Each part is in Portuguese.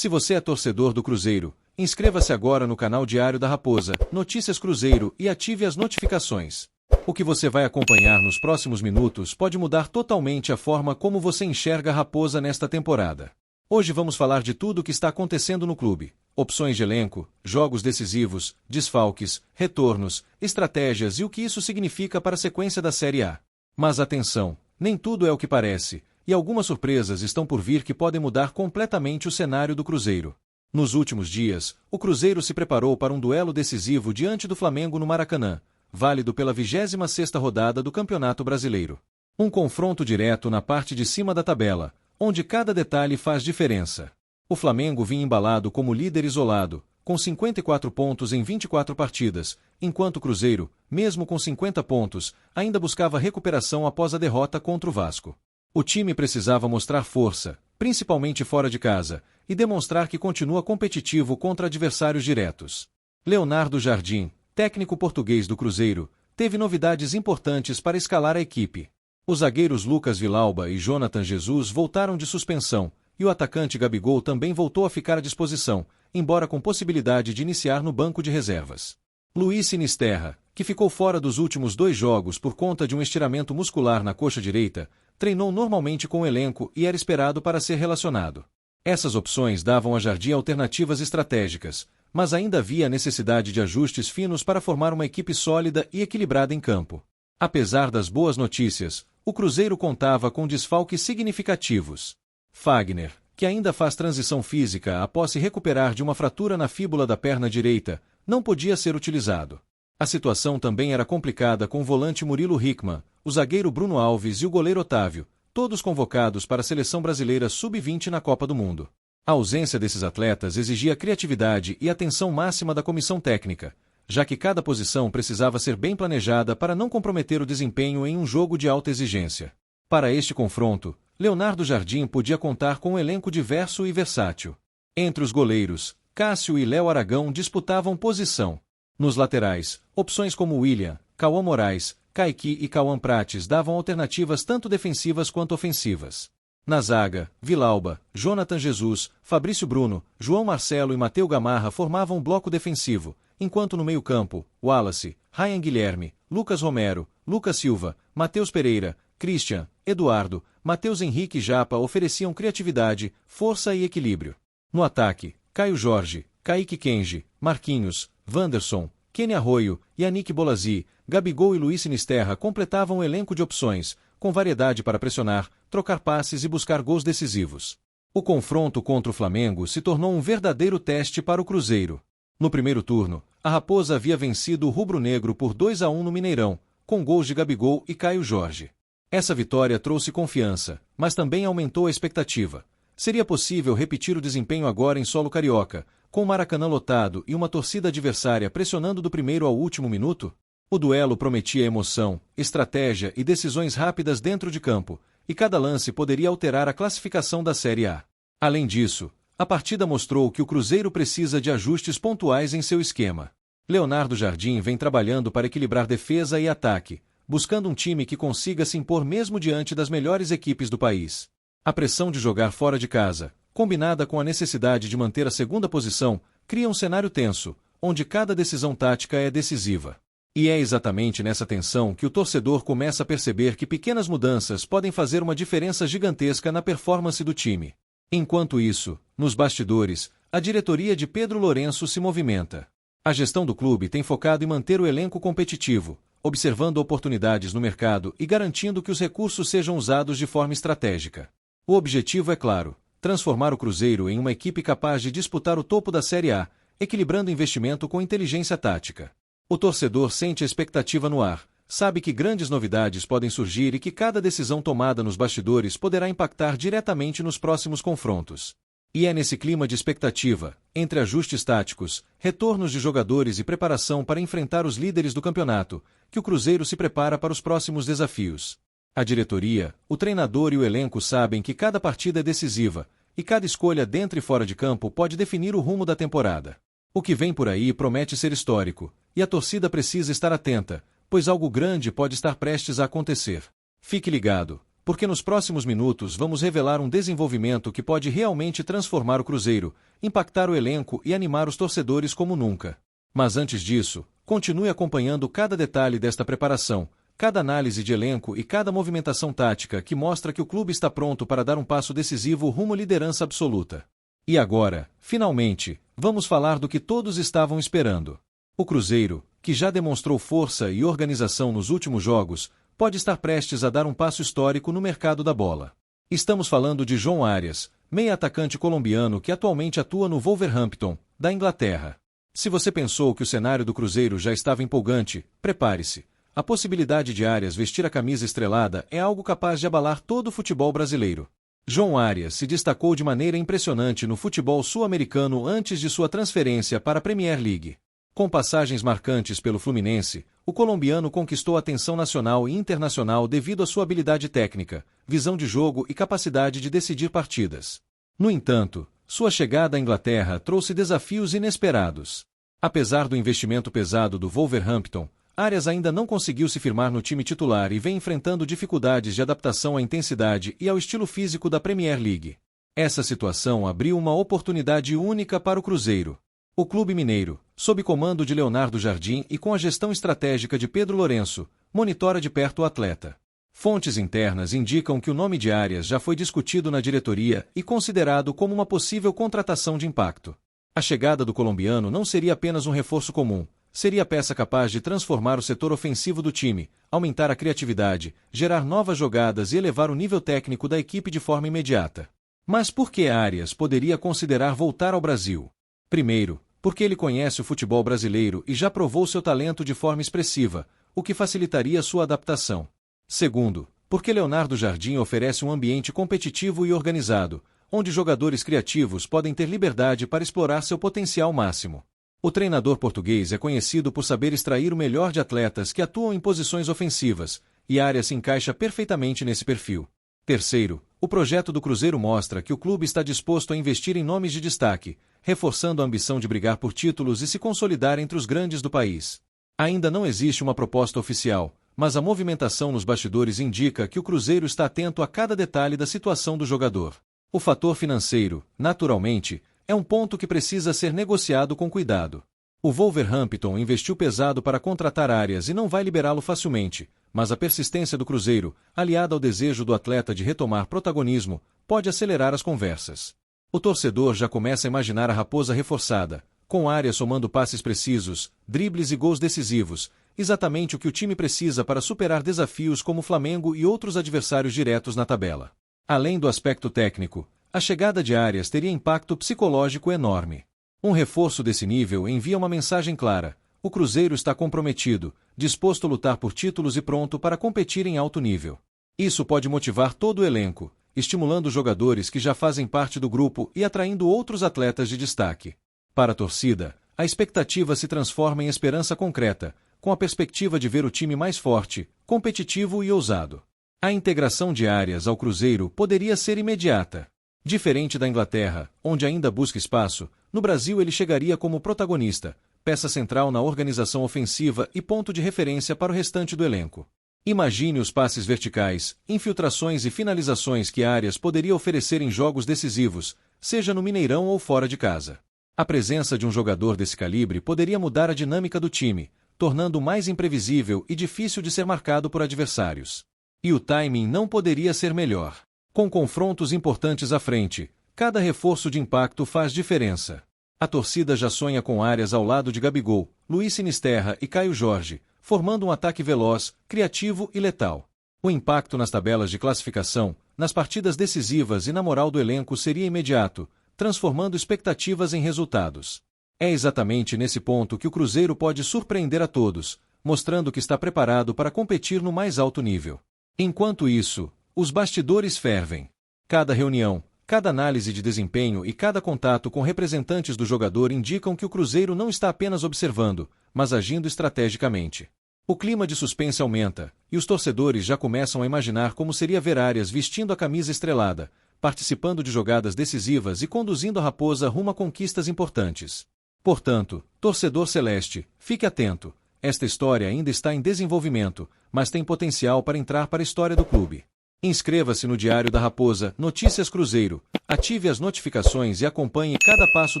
Se você é torcedor do Cruzeiro, inscreva-se agora no canal Diário da Raposa, Notícias Cruzeiro e ative as notificações. O que você vai acompanhar nos próximos minutos pode mudar totalmente a forma como você enxerga a Raposa nesta temporada. Hoje vamos falar de tudo o que está acontecendo no clube: opções de elenco, jogos decisivos, desfalques, retornos, estratégias e o que isso significa para a sequência da Série A. Mas atenção, nem tudo é o que parece, e algumas surpresas estão por vir que podem mudar completamente o cenário do Cruzeiro. Nos últimos dias, o Cruzeiro se preparou para um duelo decisivo diante do Flamengo no Maracanã, válido pela 26ª rodada do Campeonato Brasileiro. Um confronto direto na parte de cima da tabela, onde cada detalhe faz diferença. O Flamengo vinha embalado como líder isolado, com 54 pontos em 24 partidas, enquanto o Cruzeiro, mesmo com 50 pontos, ainda buscava recuperação após a derrota contra o Vasco. O time precisava mostrar força, principalmente fora de casa, e demonstrar que continua competitivo contra adversários diretos. Leonardo Jardim, técnico português do Cruzeiro, teve novidades importantes para escalar a equipe. Os zagueiros Lucas Villalba e Jonathan Jesus voltaram de suspensão, e o atacante Gabigol também voltou a ficar à disposição, embora com possibilidade de iniciar no banco de reservas. Luiz Sinisterra, que ficou fora dos últimos 2 jogos por conta de um estiramento muscular na coxa direita, treinou normalmente com o elenco e era esperado para ser relacionado. Essas opções davam a Jardim alternativas estratégicas, mas ainda havia a necessidade de ajustes finos para formar uma equipe sólida e equilibrada em campo. Apesar das boas notícias, o Cruzeiro contava com desfalques significativos. Fagner, que ainda faz transição física após se recuperar de uma fratura na fíbula da perna direita, não podia ser utilizado. A situação também era complicada com o volante Murilo Hickman, o zagueiro Bruno Alves e o goleiro Otávio, todos convocados para a seleção brasileira sub-20 na Copa do Mundo. A ausência desses atletas exigia criatividade e atenção máxima da comissão técnica, já que cada posição precisava ser bem planejada para não comprometer o desempenho em um jogo de alta exigência. Para este confronto, Leonardo Jardim podia contar com um elenco diverso e versátil. Entre os goleiros, Cássio e Léo Aragão disputavam posição. Nos laterais, opções como William, Cauã Moraes, Kaique e Cauã Prates davam alternativas tanto defensivas quanto ofensivas. Na zaga, Villalba, Jonathan Jesus, Fabrício Bruno, João Marcelo e Mateu Gamarra formavam um bloco defensivo, enquanto no meio-campo, Wallace, Ryan Guilherme, Lucas Romero, Lucas Silva, Matheus Pereira, Christian, Eduardo, Matheus Henrique e Japa ofereciam criatividade, força e equilíbrio. No ataque, Caio Jorge, Kaique Kenji, Marquinhos, Wanderson, Kenny Arroio, Yannick Bolazi, Gabigol e Luiz Sinisterra completavam o elenco de opções, com variedade para pressionar, trocar passes e buscar gols decisivos. O confronto contra o Flamengo se tornou um verdadeiro teste para o Cruzeiro. No primeiro turno, a Raposa havia vencido o rubro-negro por 2-1 no Mineirão, com gols de Gabigol e Caio Jorge. Essa vitória trouxe confiança, mas também aumentou a expectativa. Seria possível repetir o desempenho agora em solo carioca, com o Maracanã lotado e uma torcida adversária pressionando do primeiro ao último minuto? O duelo prometia emoção, estratégia e decisões rápidas dentro de campo, e cada lance poderia alterar a classificação da Série A. Além disso, a partida mostrou que o Cruzeiro precisa de ajustes pontuais em seu esquema. Leonardo Jardim vem trabalhando para equilibrar defesa e ataque, buscando um time que consiga se impor mesmo diante das melhores equipes do país. A pressão de jogar fora de casa, combinada com a necessidade de manter a segunda posição, cria um cenário tenso, onde cada decisão tática é decisiva. E é exatamente nessa tensão que o torcedor começa a perceber que pequenas mudanças podem fazer uma diferença gigantesca na performance do time. Enquanto isso, nos bastidores, a diretoria de Pedro Lourenço se movimenta. A gestão do clube tem focado em manter o elenco competitivo, observando oportunidades no mercado e garantindo que os recursos sejam usados de forma estratégica. O objetivo é claro: transformar o Cruzeiro em uma equipe capaz de disputar o topo da Série A, equilibrando investimento com inteligência tática. O torcedor sente a expectativa no ar, sabe que grandes novidades podem surgir e que cada decisão tomada nos bastidores poderá impactar diretamente nos próximos confrontos. E é nesse clima de expectativa, entre ajustes táticos, retornos de jogadores e preparação para enfrentar os líderes do campeonato, que o Cruzeiro se prepara para os próximos desafios. A diretoria, o treinador e o elenco sabem que cada partida é decisiva, e cada escolha dentro e fora de campo pode definir o rumo da temporada. O que vem por aí promete ser histórico, e a torcida precisa estar atenta, pois algo grande pode estar prestes a acontecer. Fique ligado, porque nos próximos minutos vamos revelar um desenvolvimento que pode realmente transformar o Cruzeiro, impactar o elenco e animar os torcedores como nunca. Mas antes disso, continue acompanhando cada detalhe desta preparação, cada análise de elenco e cada movimentação tática que mostra que o clube está pronto para dar um passo decisivo rumo à liderança absoluta. E agora, finalmente, vamos falar do que todos estavam esperando. O Cruzeiro, que já demonstrou força e organização nos últimos jogos, pode estar prestes a dar um passo histórico no mercado da bola. Estamos falando de João Arias, meia-atacante colombiano que atualmente atua no Wolverhampton, da Inglaterra. Se você pensou que o cenário do Cruzeiro já estava empolgante, prepare-se. A possibilidade de Arias vestir a camisa estrelada é algo capaz de abalar todo o futebol brasileiro. João Arias se destacou de maneira impressionante no futebol sul-americano antes de sua transferência para a Premier League. Com passagens marcantes pelo Fluminense, o colombiano conquistou a atenção nacional e internacional devido à sua habilidade técnica, visão de jogo e capacidade de decidir partidas. No entanto, sua chegada à Inglaterra trouxe desafios inesperados. Apesar do investimento pesado do Wolverhampton, Arias ainda não conseguiu se firmar no time titular e vem enfrentando dificuldades de adaptação à intensidade e ao estilo físico da Premier League. Essa situação abriu uma oportunidade única para o Cruzeiro. O clube mineiro, sob comando de Leonardo Jardim e com a gestão estratégica de Pedro Lourenço, monitora de perto o atleta. Fontes internas indicam que o nome de Arias já foi discutido na diretoria e considerado como uma possível contratação de impacto. A chegada do colombiano não seria apenas um reforço comum, seria peça capaz de transformar o setor ofensivo do time, aumentar a criatividade, gerar novas jogadas e elevar o nível técnico da equipe de forma imediata. Mas por que Arias poderia considerar voltar ao Brasil? Primeiro, porque ele conhece o futebol brasileiro e já provou seu talento de forma expressiva, o que facilitaria sua adaptação. Segundo, porque Leonardo Jardim oferece um ambiente competitivo e organizado, onde jogadores criativos podem ter liberdade para explorar seu potencial máximo. O treinador português é conhecido por saber extrair o melhor de atletas que atuam em posições ofensivas, e Arias se encaixa perfeitamente nesse perfil. Terceiro, o projeto do Cruzeiro mostra que o clube está disposto a investir em nomes de destaque, reforçando a ambição de brigar por títulos e se consolidar entre os grandes do país. Ainda não existe uma proposta oficial, mas a movimentação nos bastidores indica que o Cruzeiro está atento a cada detalhe da situação do jogador. O fator financeiro, naturalmente, é um ponto que precisa ser negociado com cuidado. O Wolverhampton investiu pesado para contratar Arias e não vai liberá-lo facilmente, mas a persistência do Cruzeiro, aliada ao desejo do atleta de retomar protagonismo, pode acelerar as conversas. O torcedor já começa a imaginar a raposa reforçada, com Arias somando passes precisos, dribles e gols decisivos, exatamente o que o time precisa para superar desafios como o Flamengo e outros adversários diretos na tabela. Além do aspecto técnico, a chegada de Arias teria impacto psicológico enorme. Um reforço desse nível envia uma mensagem clara: o Cruzeiro está comprometido, disposto a lutar por títulos e pronto para competir em alto nível. Isso pode motivar todo o elenco, estimulando jogadores que já fazem parte do grupo e atraindo outros atletas de destaque. Para a torcida, a expectativa se transforma em esperança concreta, com a perspectiva de ver o time mais forte, competitivo e ousado. A integração de Arias ao Cruzeiro poderia ser imediata. Diferente da Inglaterra, onde ainda busca espaço, no Brasil ele chegaria como protagonista, peça central na organização ofensiva e ponto de referência para o restante do elenco. Imagine os passes verticais, infiltrações e finalizações que Arias poderia oferecer em jogos decisivos, seja no Mineirão ou fora de casa. A presença de um jogador desse calibre poderia mudar a dinâmica do time, tornando-o mais imprevisível e difícil de ser marcado por adversários. E o timing não poderia ser melhor. Com confrontos importantes à frente, cada reforço de impacto faz diferença. A torcida já sonha com Arias ao lado de Gabigol, Luiz Sinisterra e Caio Jorge, formando um ataque veloz, criativo e letal. O impacto nas tabelas de classificação, nas partidas decisivas e na moral do elenco seria imediato, transformando expectativas em resultados. É exatamente nesse ponto que o Cruzeiro pode surpreender a todos, mostrando que está preparado para competir no mais alto nível. Enquanto isso, os bastidores fervem. Cada reunião, cada análise de desempenho e cada contato com representantes do jogador indicam que o Cruzeiro não está apenas observando, mas agindo estrategicamente. O clima de suspense aumenta, e os torcedores já começam a imaginar como seria ver Arias vestindo a camisa estrelada, participando de jogadas decisivas e conduzindo a Raposa rumo a conquistas importantes. Portanto, torcedor celeste, fique atento. Esta história ainda está em desenvolvimento, mas tem potencial para entrar para a história do clube. Inscreva-se no Diário da Raposa, Notícias Cruzeiro, ative as notificações e acompanhe cada passo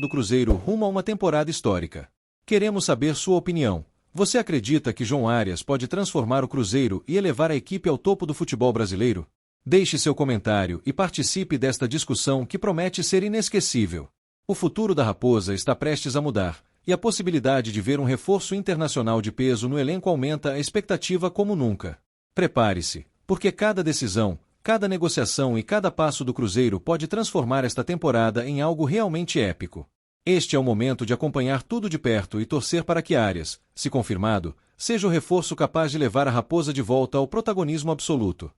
do Cruzeiro rumo a uma temporada histórica. Queremos saber sua opinião. Você acredita que João Arias pode transformar o Cruzeiro e elevar a equipe ao topo do futebol brasileiro? Deixe seu comentário e participe desta discussão que promete ser inesquecível. O futuro da Raposa está prestes a mudar, e a possibilidade de ver um reforço internacional de peso no elenco aumenta a expectativa como nunca. Prepare-se, porque cada decisão, cada negociação e cada passo do Cruzeiro pode transformar esta temporada em algo realmente épico. Este é o momento de acompanhar tudo de perto e torcer para que Arias, se confirmado, seja o reforço capaz de levar a Raposa de volta ao protagonismo absoluto.